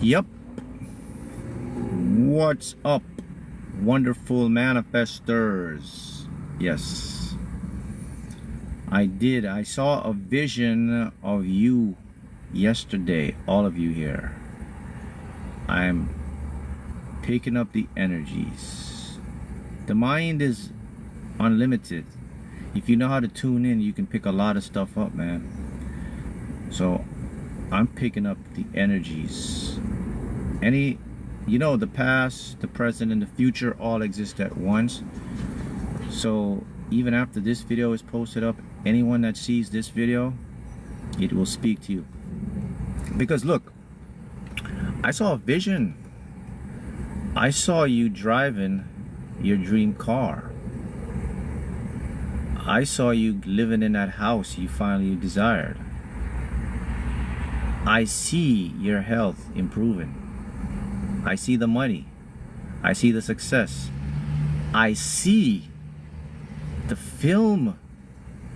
Yep. What's up, wonderful manifestors? Yes, I did. I saw a vision of you yesterday, all of you here. I'm picking up the energies. The mind is unlimited. If you know how to tune in, you can pick a lot of stuff up, man. So I'm picking up the energies. The past, the present, and the future all exist at once. So even after this video is posted up, anyone that sees this video, it will speak to you. Because look, I saw a vision. I saw you driving your dream car. I saw you living in that house you finally desired. I see your health improving. I see the money. I see the success. I see the film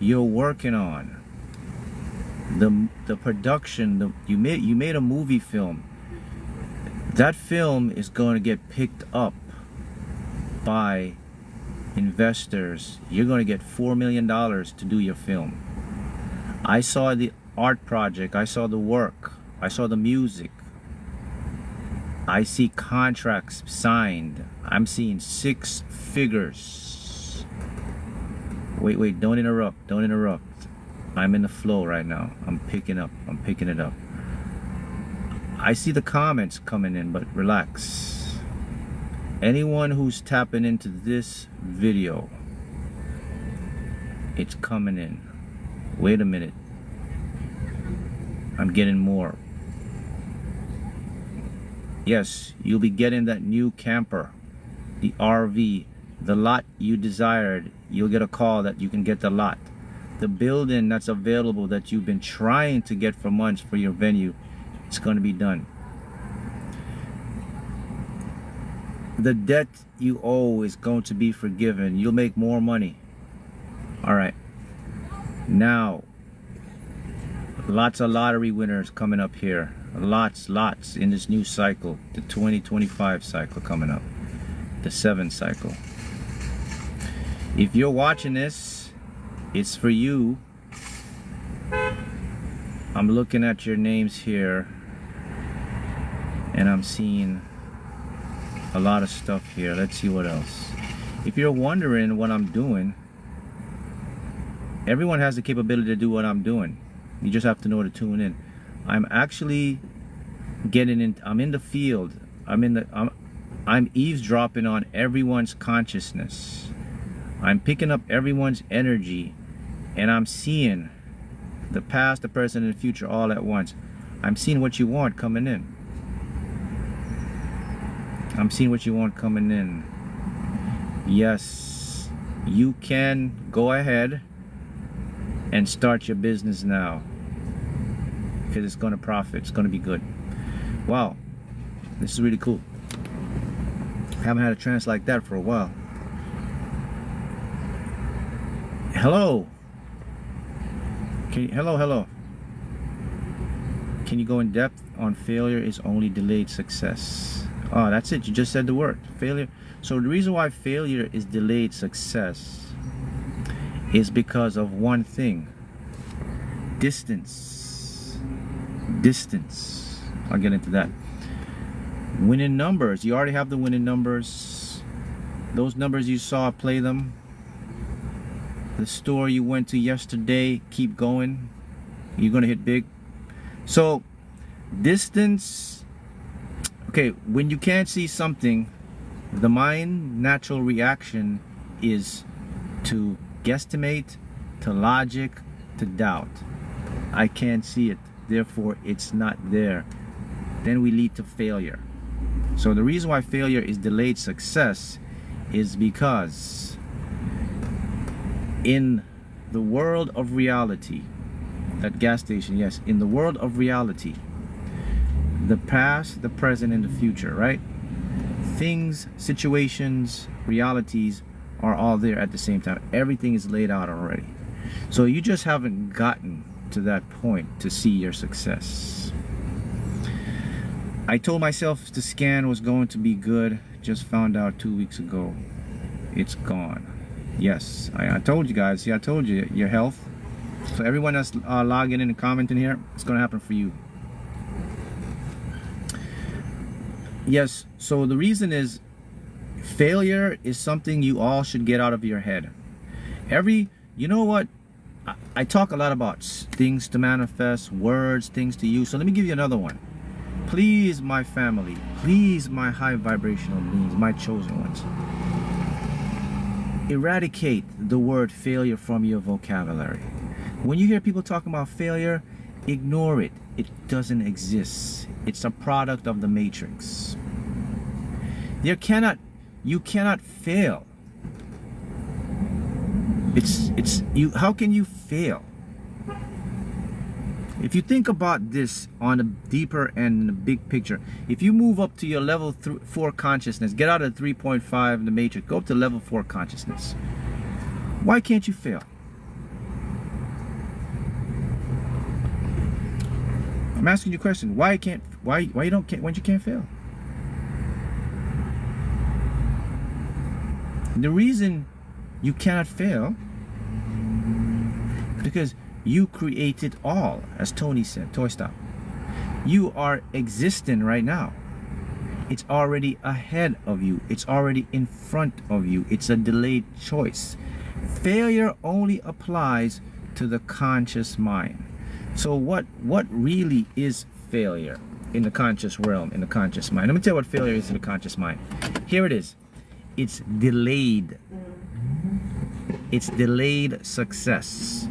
you're working on. The production. You made a movie film. That film is going to get picked up by investors. You're going to get $4 million to do your film. I saw the art project. I saw the work. I saw the music. I see contracts signed. I'm seeing 6 figures. Wait, don't interrupt. Don't interrupt. I'm in the flow right now. I'm picking it up. I see the comments coming in, but relax. Anyone who's tapping into this video, it's coming in. Wait a minute. I'm getting more. Yes, you'll be getting that new camper, the RV, the lot you desired. You'll get a call that you can get the lot. The building that's available that you've been trying to get for months for your venue, it's going to be done. The debt you owe is going to be forgiven. You'll make more money. All right. Now, lots of lottery winners coming up here. Lots in this new cycle, the 2025 cycle coming up, the 7th cycle. If you're watching this, it's for you. I'm looking at your names here, and I'm seeing a lot of stuff here. Let's see what else. If you're wondering what I'm doing, everyone has the capability to do what I'm doing. You just have to know to tune in. I'm actually getting in. I'm in the field. I'm eavesdropping on everyone's consciousness. I'm picking up everyone's energy, and I'm seeing the past, the present, and the future all at once. I'm seeing what you want coming in. I'm seeing what you want coming in. Yes, you can go ahead and start your business now, because it's going to profit. It's going to be good. Wow, this is really cool. I haven't had a trance like that for a while. Hello. Hello. Can you go in depth on failure is only delayed success? Oh, that's it. You just said the word failure. So the reason why failure is delayed success is because of one thing: distance. I'll get into that. Winning numbers. You already have the winning numbers. Those numbers you saw, play them. The store you went to yesterday, keep going. You're gonna hit big. So distance. Okay, when you can't see something, the mind natural reaction is to guesstimate, to logic, to doubt. I can't see it, therefore it's not there. Then we lead to failure. So the reason why failure is delayed success is because in the world of reality, that gas station, yes, in the world of reality, the past, the present, and the future, right? Things, situations, realities are all there at the same time. Everything is laid out already. So you just haven't gotten to that point to see your success. I told myself the scan was going to be good. Just found out 2 weeks ago. It's gone. Yes, I told you guys. Yeah, I told you. Your health. So everyone that's logging in and commenting here, it's going to happen for you. Yes, so the reason is failure is something you all should get out of your head. You know what? I talk a lot about things to manifest, words, things to use. So let me give you another one. Please, my family, please, my high vibrational beings, my chosen ones, eradicate the word failure from your vocabulary. When you hear people talking about failure, ignore it. It doesn't exist. It's a product of the matrix. You cannot fail. How can you fail? If you think about this on a deeper and the big picture, if you move up to your level 4 consciousness, get out of 3.5 in the matrix, go up to level 4 consciousness. Why can't you fail? I'm asking you a question. Why you can't fail? The reason you cannot fail because you created all, as Tony said. Toy stop. You are existing right now. It's already ahead of you. It's already in front of you. It's a delayed choice. Failure only applies to the conscious mind. So what really is failure in the conscious realm, in the conscious mind? Let me tell you what failure is in the conscious mind. Here it is. It's delayed. It's delayed success.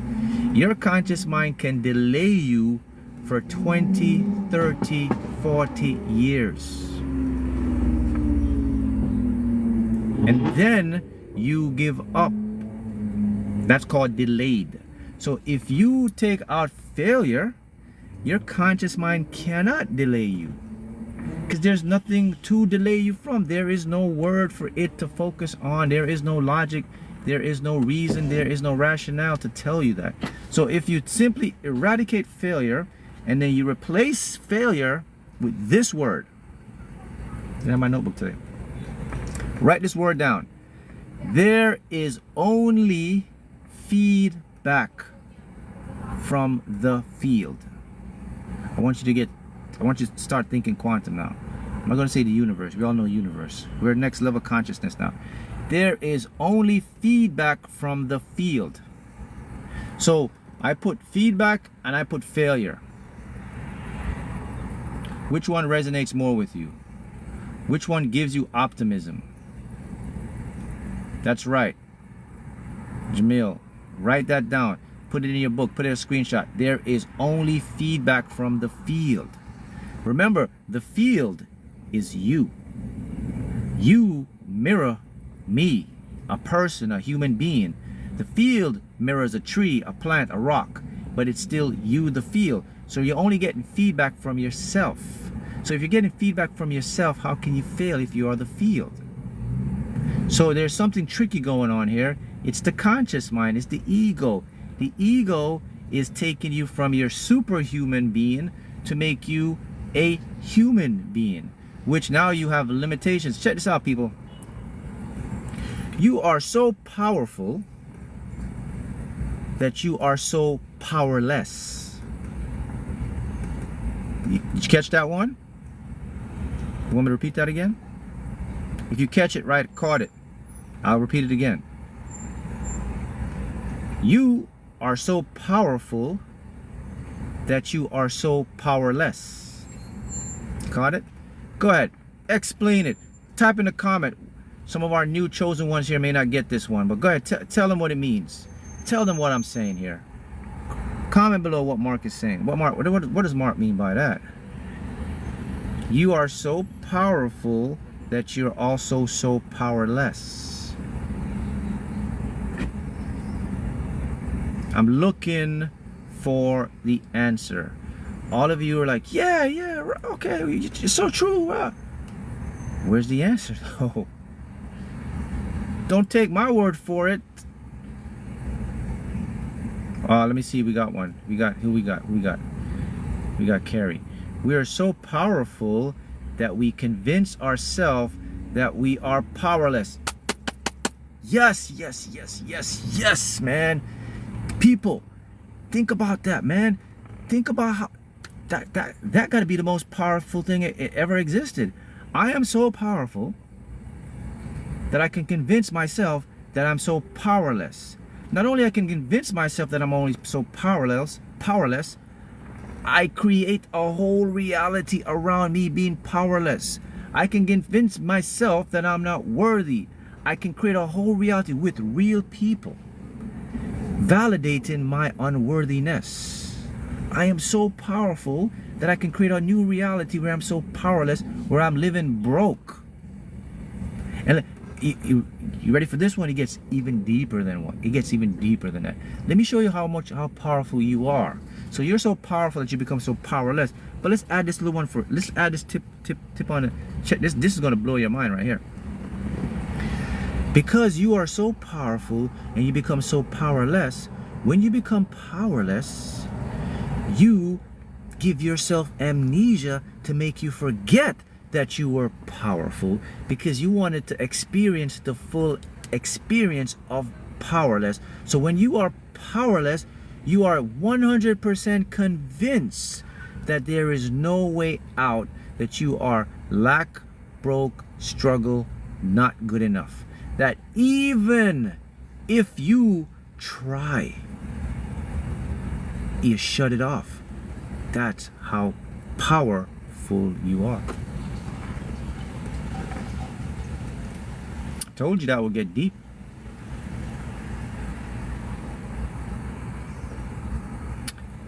Your conscious mind can delay you for 20, 30, 40 years. And then you give up. That's called delayed. So if you take out failure, your conscious mind cannot delay you. Because there's nothing to delay you from. There is no word for it to focus on. There is no logic. There is no reason. There is no rationale to tell you that. So if you simply eradicate failure and then you replace failure with this word. I have my notebook today. Write this word down. There is only feedback from the field. I want you to start thinking quantum now. I'm not going to say the universe. We all know universe. We're next level consciousness now. There is only feedback from the field. So I put feedback and I put failure. Which one resonates more with you? Which one gives you optimism? That's right. Jamil, write that down. Put it in your book. Put it in a screenshot. There is only feedback from the field. Remember, the field is you. You mirror me, a person, a human being. The field mirrors a tree, a plant, a rock, but it's still you, the field. So you're only getting feedback from yourself. So if you're getting feedback from yourself, how can you fail if you are the field? So there's something tricky going on here. It's the conscious mind. It's the ego. The ego is taking you from your superhuman being to make you a human being, which now you have limitations. Check this out, people. You are so powerful that you are so powerless. Did you catch that one? You want me to repeat that again? If you catch it right, caught it. I'll repeat it again. You are so powerful that you are so powerless. Caught it? Go ahead. Explain it. Type in the comment. Some of our new chosen ones here may not get this one, but go ahead. Tell them what it means. Tell them what I'm saying here. Comment below what Mark is saying. What does Mark mean by that? You are so powerful that you're also so powerless. I'm looking for the answer. All of you are like, yeah, okay, it's so true. Where's the answer though? Don't take my word for it. Let me see. We got one. We got Carrie. We are so powerful that we convince ourselves that we are powerless. Yes, yes, yes, yes, yes, man. People, think about that, man. Think about how that got to be the most powerful thing it ever existed. I am so powerful that I can convince myself that I'm so powerless. Not only I can convince myself that I'm only so powerless, I create a whole reality around me being powerless. I can convince myself that I'm not worthy. I can create a whole reality with real people validating my unworthiness. I am so powerful that I can create a new reality where I'm so powerless, where I'm living broke. And you ready for this one? It gets even deeper than one. It gets even deeper than that. Let me show you how powerful you are. So you're so powerful that you become so powerless. But let's add this little one let's add this tip on it. Check this. This is gonna blow your mind right here. Because you are so powerful and you become so powerless, when you become powerless, you give yourself amnesia to make you forget that you were powerful, because you wanted to experience the full experience of powerless. So when you are powerless, you are 100% convinced that there is no way out, that you are lack, broke, struggle, not good enough. That even if you try, you shut it off. That's how powerful you are. Told you that would get deep.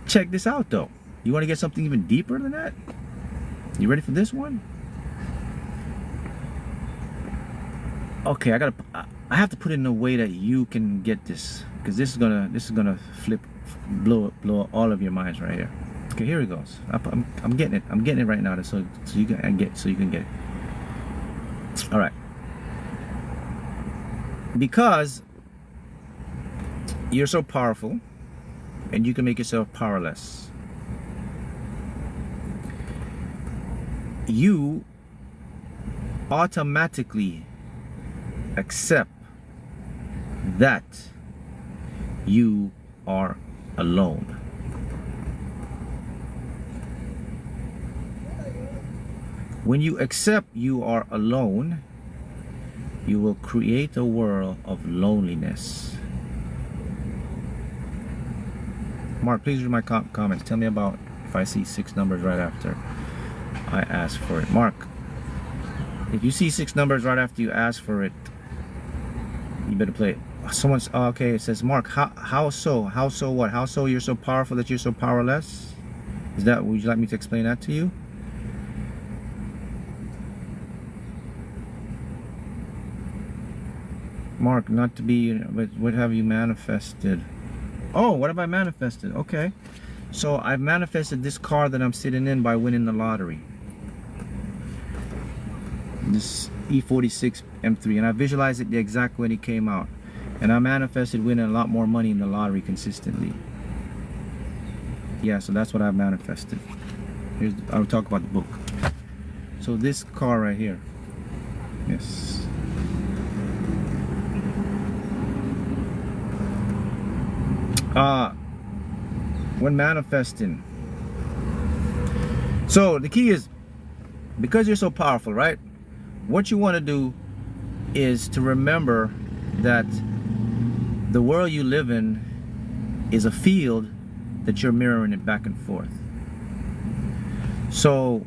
Check this out though. You want to get something even deeper than that? You ready for this one? Okay, I have to put it in a way that you can get this, because this is gonna blow all of your minds right here. Okay, here it goes. I'm getting it. I'm getting it right now, so you can get it. All right. Because you're so powerful and you can make yourself powerless, you automatically accept that you are alone. When you accept you are alone, you will create a world of loneliness. Mark, please read my comments. Tell me about if I see 6 numbers right after I ask for it. Mark, if you see 6 numbers right after you ask for it, you better play it. Someone's okay. It says, Mark, how so what? How so you're so powerful that you're so powerless? Would you like me to explain that to you? Mark, not to be, but what have you manifested? Oh, what have I manifested? Okay, so I've manifested this car that I'm sitting in by winning the lottery, this E46 M3, and I visualized it the exact when it came out, and I manifested winning a lot more money in the lottery consistently. Yeah, so that's what I've manifested. I'll talk about the book. So this car right here, yes. When manifesting, so the key is, because you're so powerful, right? What you want to do is to remember that the world you live in is a field that you're mirroring it back and forth. So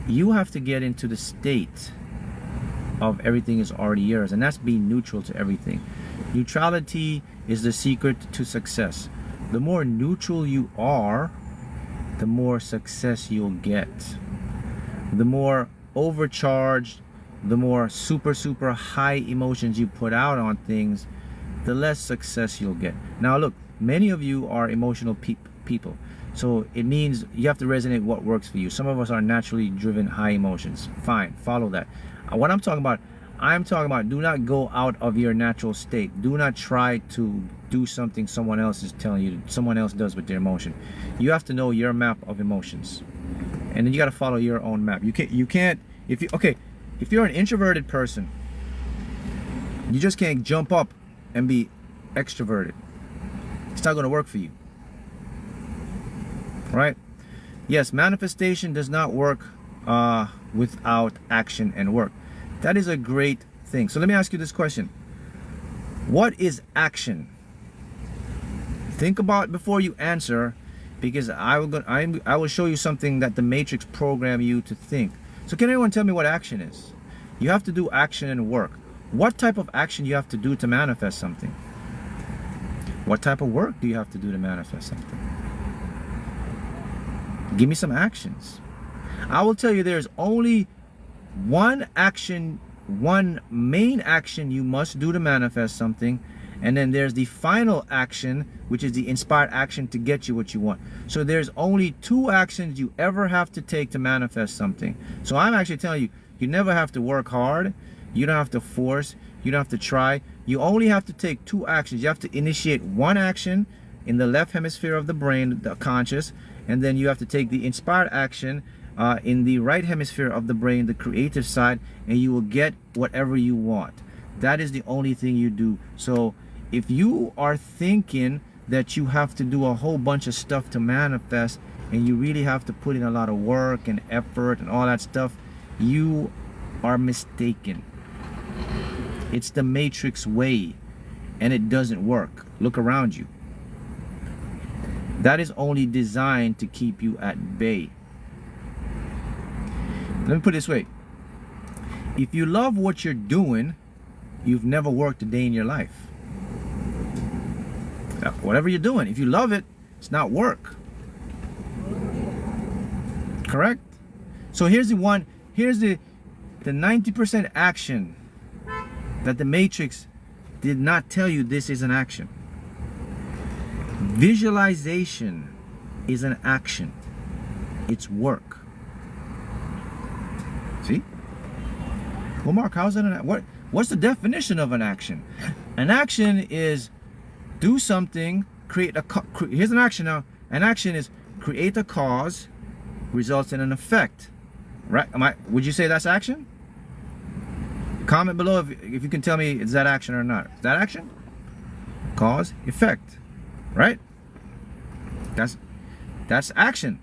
you have to get into the state of everything is already yours, and that's being neutral to everything. Neutrality is the secret to success. The more neutral you are, the more success you'll get. The more overcharged, the more super high emotions you put out on things, the less success you'll get. Now look, many of you are emotional people, so it means you have to resonate what works for you. Some of us are naturally driven high emotions. Fine, follow that. What I'm talking about, do not go out of your natural state. Do not try to do something someone else is telling you someone else does with their emotion. You have to know your map of emotions. and then you got to follow your own map. You can't if you're an introverted person, you just can't jump up and be extroverted. It's not going to work for you, right? Yes, manifestation does not work without action and work. That is a great thing. So let me ask you this question. What is action? Think about it before you answer, because I will show you something that the Matrix program you to think. So can anyone tell me what action is? You have to do action and work. What type of action you have to do to manifest something? What type of work do you have to do to manifest something? Give me some actions. I will tell you there's only one action, one main action you must do to manifest something, and then there's the final action, which is the inspired action to get you what you want. So there's only two actions you ever have to take to manifest something. So I'm actually telling you, you never have to work hard, you don't have to force, you don't have to try. You only have to take two actions. You have to initiate one action in the left hemisphere of the brain, the conscious, and then you have to take the inspired action in the right hemisphere of the brain, the creative side, and you will get whatever you want. That is the only thing you do. So if you are thinking that you have to do a whole bunch of stuff to manifest, and you really have to put in a lot of work and effort and all that stuff, you are mistaken. It's the Matrix way, and it doesn't work. Look around you. That is only designed to keep you at bay. Let me put it this way. If you love what you're doing, you've never worked a day in your life. Whatever you're doing, if you love it, it's not work. Correct? So here's the 90% action that the Matrix did not tell you this is an action. Visualization is an action. It's work. See? Well, Mark, how's that what's the definition of an action? An action is do something, here's an action now. An action is create a cause, results in an effect. Right? Would you say that's action? Comment below if you can tell me is that action or not. Is that action? Cause, effect. Right? That's action.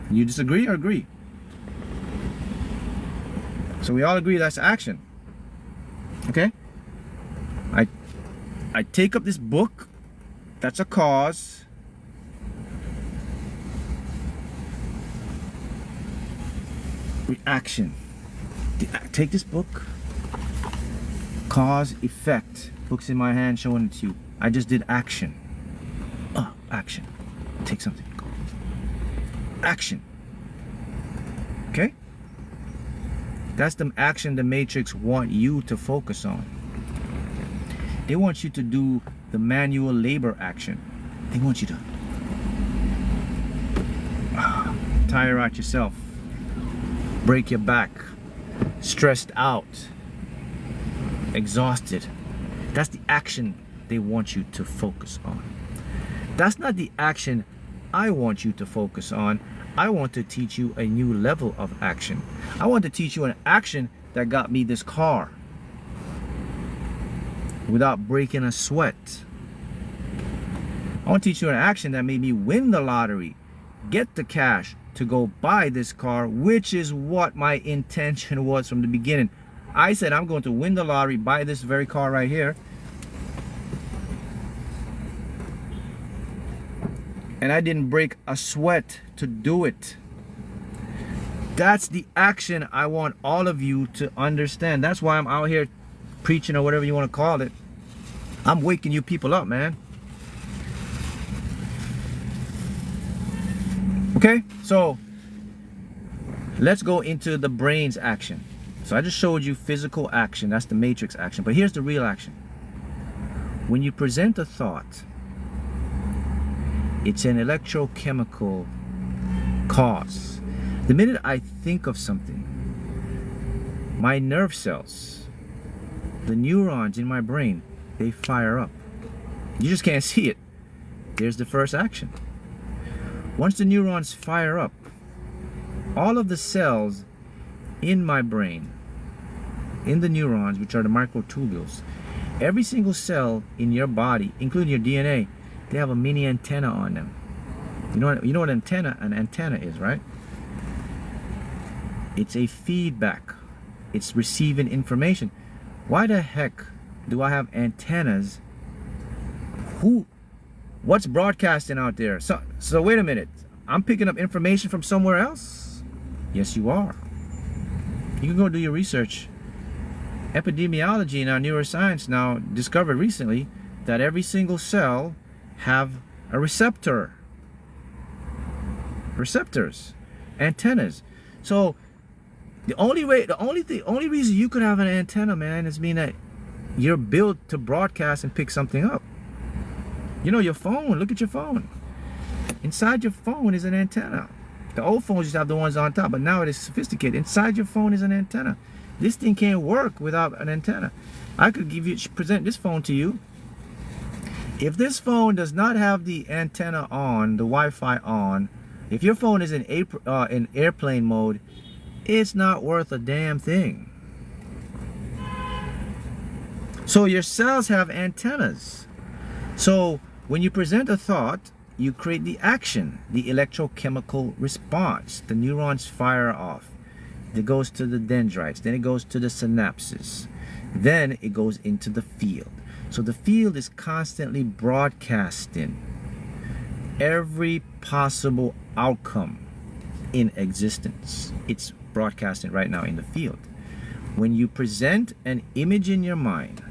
You disagree or agree? So we all agree that's action. Okay? I take up this book. That's a cause. Reaction. Take this book. Cause, effect. Book's in my hand showing it to you. I just did action. Action. Take something. Action. Okay? That's the action the Matrix want you to focus on. They want you to do the manual labor action. They want you to tire out yourself, break your back, stressed out, exhausted. That's the action they want you to focus on. That's not the action I want you to focus on. I want to teach you a new level of action. I want to teach you an action that got me this car without breaking a sweat. I want to teach you an action that made me win the lottery, get the cash to go buy this car, which is what my intention was from the beginning. I said I'm going to win the lottery, buy this very car right here, and I didn't break a sweat to do it. That's the action I want all of you to understand. That's why I'm out here preaching, or whatever you want to call it. I'm waking you people up, man. Okay, so let's go into the brain's action. So I just showed you physical action. That's the Matrix action. But here's the real action. When you present a thought, it's an electrochemical cause. The minute I think of something, my nerve cells, the neurons in my brain, they fire up. You just can't see it. There's the first action. Once the neurons fire up, all of the cells in my brain, in the neurons, which are the microtubules, every single cell in your body, including your DNA, they have a mini antenna on them. You know what an antenna is, right? It's a feedback. It's receiving information. Why the heck do I have antennas? What's broadcasting out there? So wait a minute. I'm picking up information from somewhere else? Yes, you are. You can go do your research. Epidemiology in our neuroscience now discovered recently that every single cell have a receptor. Receptors, antennas. So the only reason you could have an antenna, man, is mean that you're built to broadcast and pick something up. You know, your phone, look at your phone. Inside your phone is an antenna. The old phones used to have the ones on top, but now it is sophisticated. Inside your phone is an antenna. This thing can't work without an antenna. I could present this phone to you. If this phone does not have the antenna on, the Wi-Fi on, if your phone is in airplane mode, it's not worth a damn thing. So your cells have antennas. So when you present a thought, you create the action, the electrochemical response. The neurons fire off. It goes to the dendrites, then it goes to the synapses. Then it goes into the field. So the field is constantly broadcasting every possible outcome in existence. It's broadcasting right now in the field. When you present an image in your mind,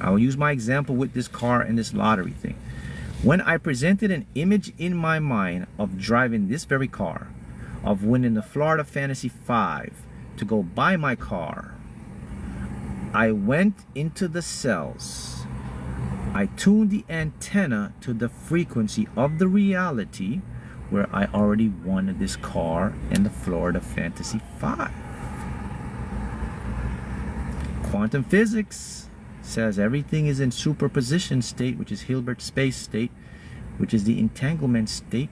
I'll use my example with this car and this lottery thing. When I presented an image in my mind of driving this very car, of winning the Florida Fantasy 5 to go buy my car, I went into the cells. I tuned the antenna to the frequency of the reality where I already won this car and the Florida Fantasy 5. Quantum physics says everything is in superposition state, which is Hilbert space state, which is the entanglement state.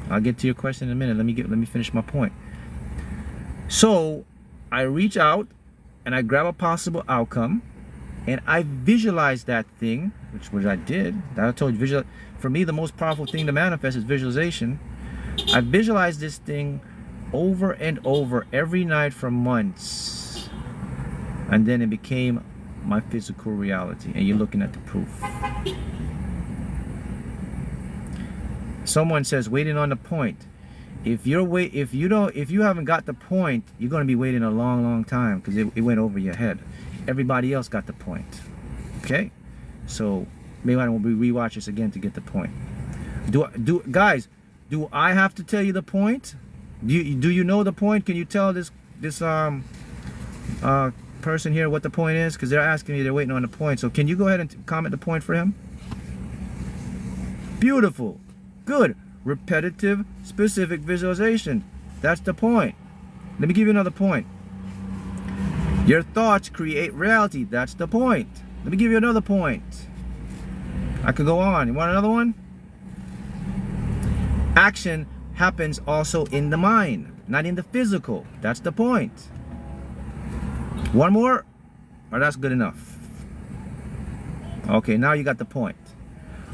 I'll get to your question in a minute. Let me finish my point. So I reach out and I grab a possible outcome and I visualize that thing, which I did. I told you, for me, the most powerful thing to manifest is visualization. I visualized this thing over and over every night for months, and then it became my physical reality. And you're looking at the proof. Someone says waiting on the point. If you haven't got the point, you're going to be waiting a long time because it went over your head. Everybody else got the point. Okay, so maybe I won't rewatch this again to get the point. Guys, do I have to tell you the point? Do you know the point? Can you tell this person here what the point is? Because they're asking me, they're waiting on the point. So can you go ahead and comment the point for him? Beautiful. Good. Repetitive, specific visualization. That's the point. Let me give you another point. Your thoughts create reality. That's the point. Let me give you another point. I could go on. You want another one? Action happens also in the mind, not in the physical. That's the point. One more? Or that's good enough? Okay, now you got the point.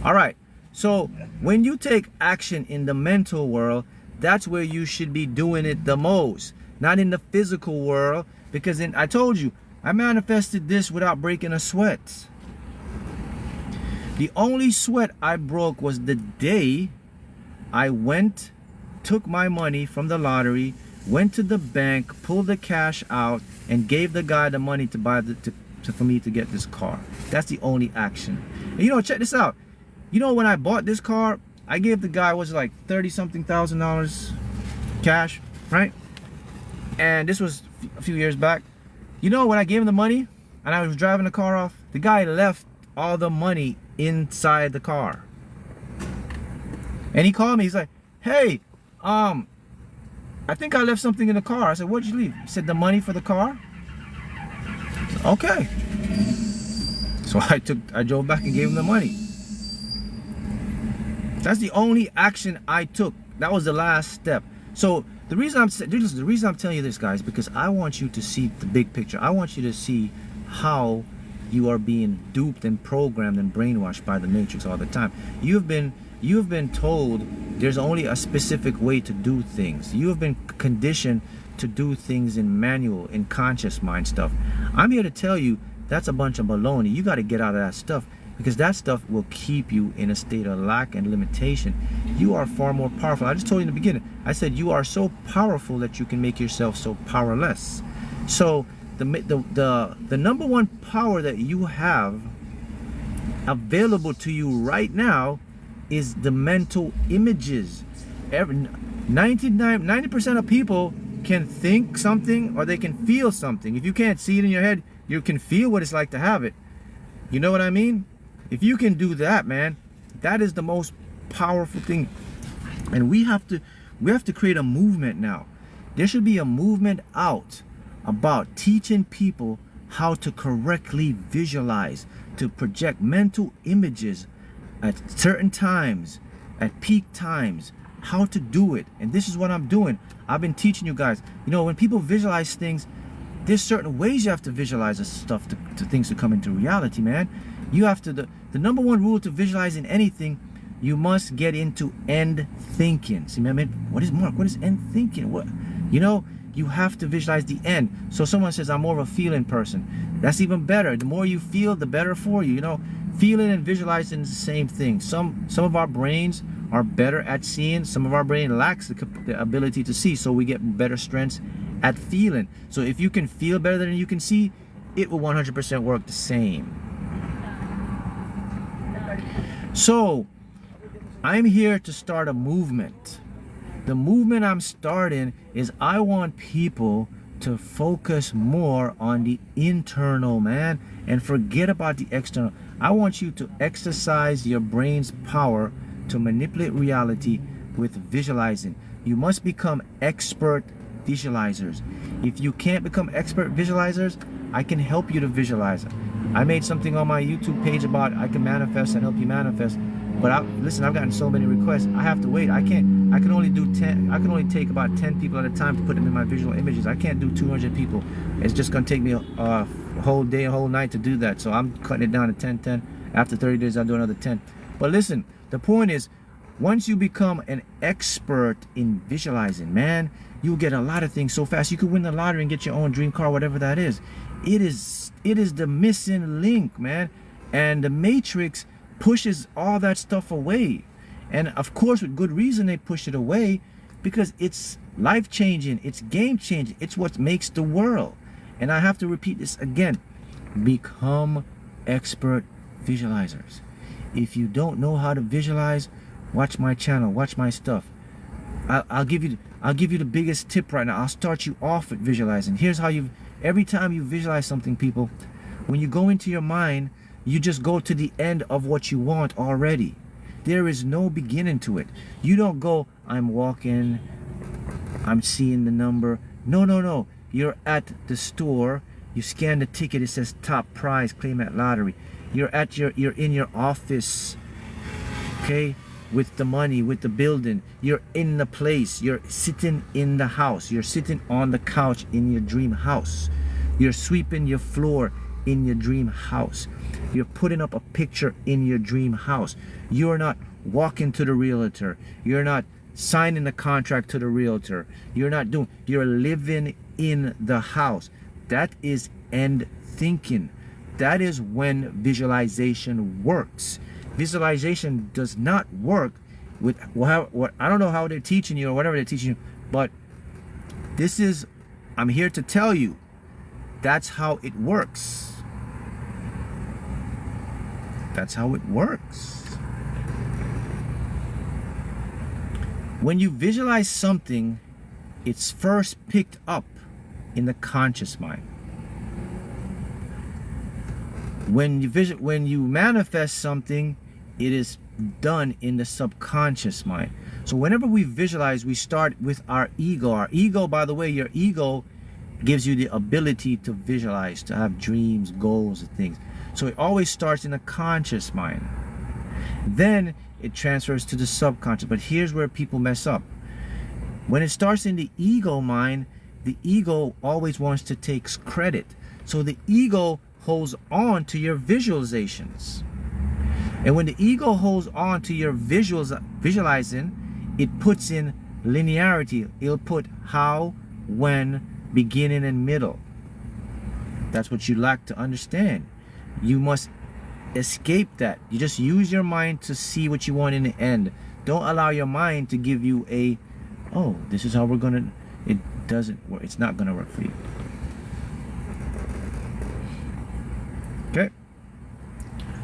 All right. So when you take action in the mental world, that's where you should be doing it the most, not in the physical world. Because I told you, I manifested this without breaking a sweat. The only sweat I broke was the day I took my money from the lottery, went to the bank, pulled the cash out, and gave the guy the money to buy for me to get this car. That's the only action. And you know, check this out. You know, when I bought this car, I gave the guy, was like $30-something thousand cash, right? And this was a few years back. You know, when I gave him the money and I was driving the car off, the guy left all the money inside the car. And he called me. He's like, "Hey, I think I left something in the car." I said, "What'd you leave?" He said, "The money for the car." I said, "Okay." So I drove back and gave him the money. That's the only action I took. that was the last step. So the reason I'm telling you this, guys, because I want you to see the big picture. I want you to see how you are being duped and programmed and brainwashed by the matrix all the time. You've been told there's only a specific way to do things. You have been conditioned to do things in manual, in conscious mind stuff. I'm here to tell you that's a bunch of baloney. You got to get out of that stuff, because that stuff will keep you in a state of lack and limitation. You are far more powerful. I just told you in the beginning, I said you are so powerful that you can make yourself so powerless. So the number one power that you have available to you right now is the mental images. 90% of people can think something or they can feel something. If you can't see it in your head, you can feel what it's like to have it. You know what I mean? If you can do that, man, that is the most powerful thing. And we have to create a movement now. There should be a movement out about teaching people how to correctly visualize, to project mental images at certain times, at peak times, how to do it. And this is what I'm doing. I've been teaching you guys. You know, when people visualize things, there's certain ways you have to visualize this stuff to things to come into reality, man. You have to, the number one rule to visualizing anything, you must get into end thinking. See, man, what is Mark? What is end thinking? What, you know, you have to visualize the end. So someone says, I'm more of a feeling person. That's even better. The more you feel, the better for you. You know, feeling and visualizing is the same thing. Some of our brains are better at seeing. Some of our brain lacks the ability to see. So we get better strengths at feeling. So if you can feel better than you can see, it will 100% work the same. So I'm here to start a movement. The movement I'm starting is I want people to focus more on the internal, man, and forget about the external. I want you to exercise your brain's power to manipulate reality with visualizing. You must become expert visualizers. If you can't become expert visualizers, I can help you to visualize it. I made something on my YouTube page about I can manifest and help you manifest. But listen, I've gotten so many requests. I have to wait. I can only do 10. I can only take about 10 people at a time to put them in my visual images. I can't do 200 people. It's just gonna take me a whole day, a whole night to do that. So I'm cutting it down to 10. After 30 days, I'll do another 10. But listen, the point is, once you become an expert in visualizing, man, you'll get a lot of things so fast. You could win the lottery and get your own dream car, whatever that is. It is the missing link, man. And the Matrix pushes all that stuff away. And of course, with good reason, they push it away, because it's life-changing, it's game-changing, it's what makes the world. And I have to repeat this again. Become expert visualizers. If you don't know how to visualize, watch my channel, watch my stuff. I'll give you the biggest tip right now. I'll start you off with visualizing. Here's how every time you visualize something, people, when you go into your mind, you just go to the end of what you want already. There is no beginning to it. You don't go, I'm walking, I'm seeing the number. No. You're at the store, you scan the ticket, it says top prize, claim at lottery. You're in your office, okay, with the money, with the building. You're in the place, you're sitting in the house, you're sitting on the couch in your dream house. You're sweeping your floor in your dream house. You're putting up a picture in your dream house. You're not walking to the realtor. You're not signing the contract to the realtor. You're living in the house. That is end thinking. That is when visualization works. Visualization does not work with what I don't know how they're teaching you or whatever they're teaching you, but I'm here to tell you, that's how it works. That's how it works. When you visualize something, it's first picked up in the conscious mind. When you manifest something, it is done in the subconscious mind. So whenever we visualize, we start with our ego. Our ego, by the way, your ego gives you the ability to visualize, to have dreams, goals, and things. So it always starts in the conscious mind. Then it transfers to the subconscious. But here's where people mess up. When it starts in the ego mind, the ego always wants to take credit. So the ego holds on to your visualizations. And when the ego holds on to your visualizing, it puts in linearity. It'll put how, when, beginning, and middle. That's what you lack to understand. You must escape that. You just use your mind to see what you want in the end. Don't allow your mind to give you a, oh, this is how we're gonna, it doesn't work. It's not gonna work for you. Okay,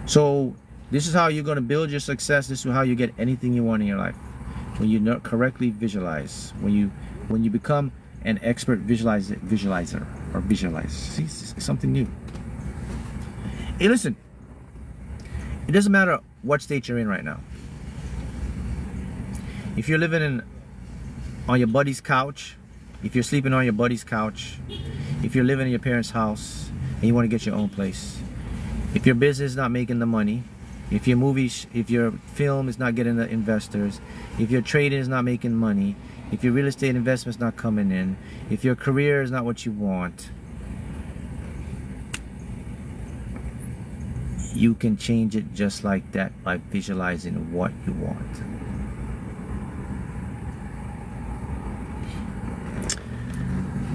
so this is how you're going to build your success. This is how you get anything you want in your life. When you correctly visualize, when you become an expert visualizer or visualize. See, it's something new. Hey, listen, it doesn't matter what state you're in right now. If you're living on your buddy's couch, if you're sleeping on your buddy's couch, if you're living in your parents' house and you want to get your own place, if your business is not making the money, if your film is not getting the investors, if your trading is not making money, if your real estate investment is not coming in, if your career is not what you want, you can change it just like that by visualizing what you want.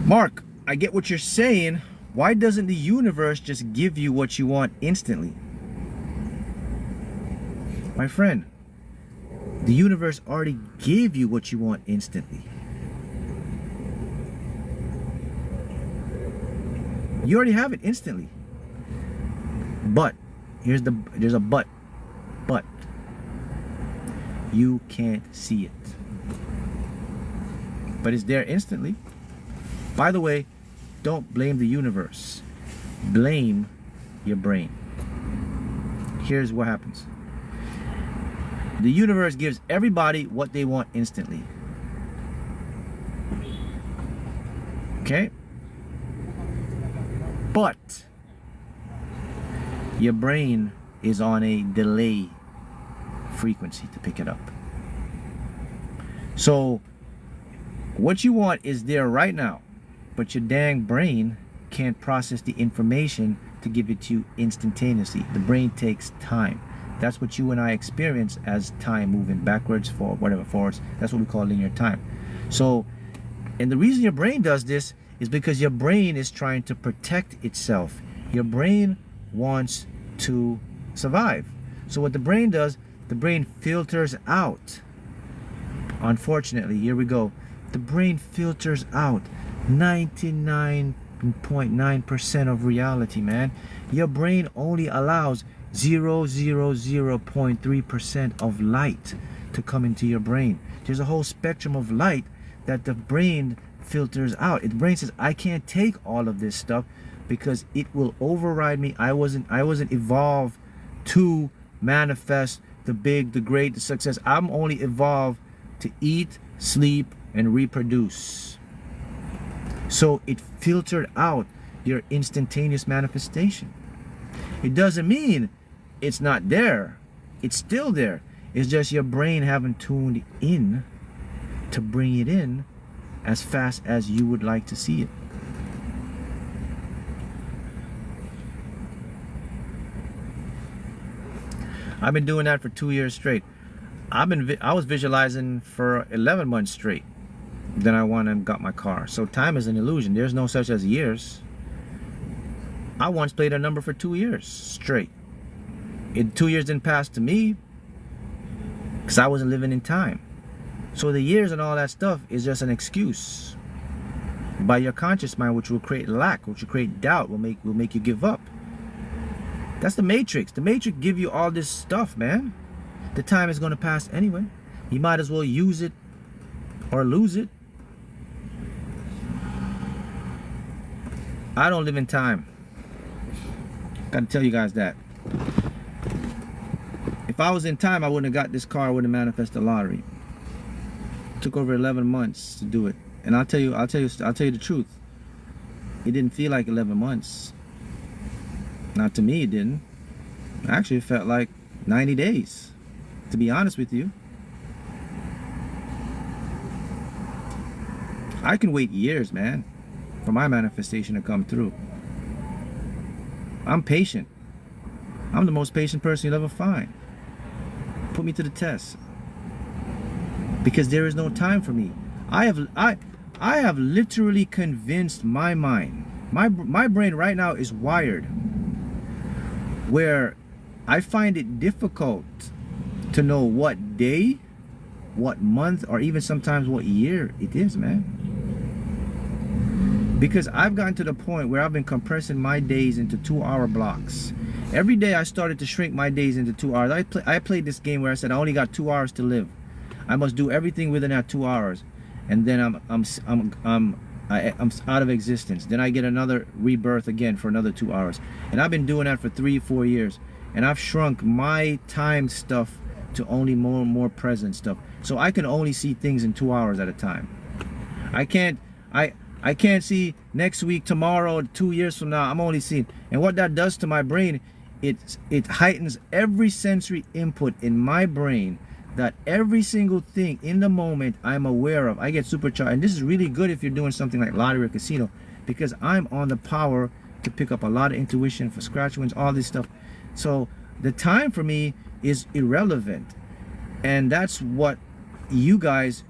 Mark, I get what you're saying. Why doesn't the universe just give you what you want instantly? My friend, the universe already gave you what you want instantly. You already have it instantly. But, there's a but. But, you can't see it. But it's there instantly. By the way, don't blame the universe. Blame your brain. Here's what happens. The universe gives everybody what they want instantly. Okay? But your brain is on a delay frequency to pick it up. So what you want is there right now. But your dang brain can't process the information to give it to you instantaneously. The brain takes time. That's what you and I experience as time moving backwards, forward, whatever, forwards. That's what we call linear time. So, and the reason your brain does this is because your brain is trying to protect itself. Your brain wants to survive. So what the brain does, the brain filters out. Unfortunately, here we go. The brain filters out 99.9% of reality, man. Your brain only allows 0.3% of light to come into your brain. There's a whole spectrum of light that the brain filters out. The brain says, I can't take all of this stuff because it will override me. I wasn't evolved to manifest the big, the great, the success. I'm only evolved to eat, sleep, and reproduce. So it filtered out your instantaneous manifestation. It doesn't mean it's not there. It's still there. It's just your brain haven't tuned in to bring it in as fast as you would like to see it. I've been doing that for 2 years straight. I was visualizing for 11 months straight. Then I went and got my car. So time is an illusion. There's no such as years. I once played a number for 2 years straight. 2 years didn't pass to me because I wasn't living in time. So the years and all that stuff is just an excuse by your conscious mind, which will create lack, which will create doubt, will make you give up. That's the matrix. The matrix give you all this stuff, man. The time is going to pass anyway. You might as well use it or lose it. I don't live in time. Gotta tell you guys that. If I was in time, I wouldn't have got this car. I wouldn't have manifested the lottery. It took over 11 months to do it, and I'll tell you the truth. It didn't feel like 11 months. Not to me, it didn't. Actually, it felt like 90 days. to be honest with you. I can wait years, man, for my manifestation to come through. I'm patient. I'm the most patient person you'll ever find. Put me to the test. Because there is no time for me. I have literally convinced my mind. My brain right now is wired where I find it difficult to know what day, what month, or even sometimes what year it is, man. Because I've gotten to the point where I've been compressing my days into 2-hour blocks. Every day I started to shrink my days into 2 hours. I played this game where I said I only got 2 hours to live. I must do everything within that 2 hours, and then I'm out of existence. Then I get another rebirth again for another 2 hours. And I've been doing that for 3-4 years. And I've shrunk my time stuff to only more and more present stuff. So I can only see things in 2 hours at a time. I can't see next week, tomorrow, 2 years from now. I'm only seeing. And what that does to my brain, it heightens every sensory input in my brain, that every single thing in the moment I'm aware of, I get supercharged. And this is really good if you're doing something like lottery or casino, because I'm on the power to pick up a lot of intuition for scratch wins, all this stuff. So the time for me is irrelevant. And that's what you guys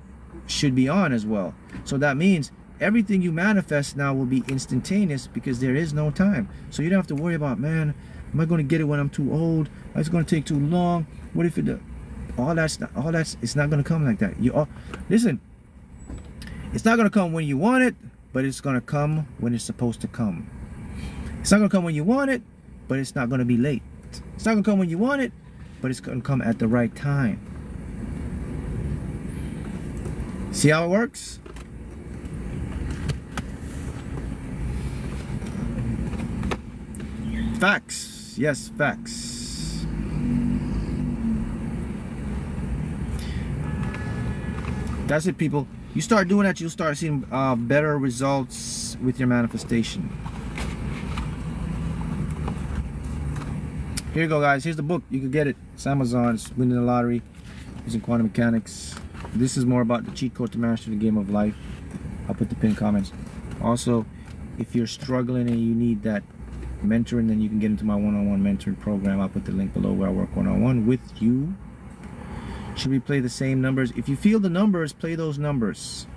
should be on as well. So that means everything you manifest now will be instantaneous, because there is no time. So you don't have to worry about, man, am I going to get it when I'm too old? It's going to take too long. What if it... it's not going to come like that. Listen, it's not going to come when you want it, but it's going to come when it's supposed to come. It's not going to come when you want it, but it's not going to be late. It's not going to come when you want it, but it's going to come at the right time. See how it works? Facts. Yes, facts. That's it, people. You start doing that, you'll start seeing better results with your manifestation. Here you go, guys. Here's the book. You can get it. It's Amazon. It's Winning the Lottery Using Quantum Mechanics. This is more about the cheat code to master the game of life. I'll put the pinned comments. Also, if you're struggling and you need that mentoring, then you can get into my one-on-one mentoring program. I'll put the link below where I work one-on-one with you. Should we play the same numbers? If you feel the numbers, play those numbers.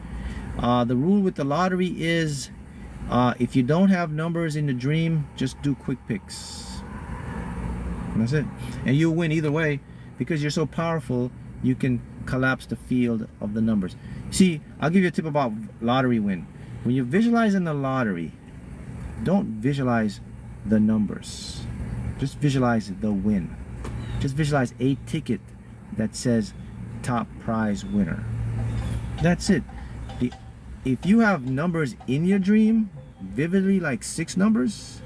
The rule with the lottery is if you don't have numbers in the dream, just do quick picks. And that's it. And you'll win either way, because you're so powerful, you can collapse the field of the numbers. See, I'll give you a tip about lottery win. When you're visualizing the lottery, don't visualize the numbers. Just visualize the win. Just visualize a ticket that says top prize winner. That's it. If you have numbers in your dream, vividly, like 6 numbers,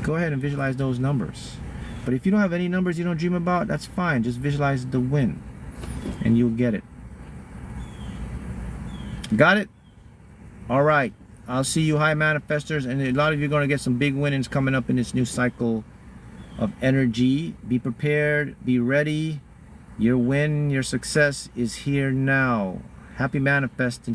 go ahead and visualize those numbers. But if you don't have any numbers you don't dream about, that's fine. Just visualize the win and you'll get it. Got it? All right. I'll see you, high manifestors, and a lot of you are going to get some big winnings coming up in this new cycle of energy. Be prepared. Be ready. Your win, your success is here now. Happy manifesting.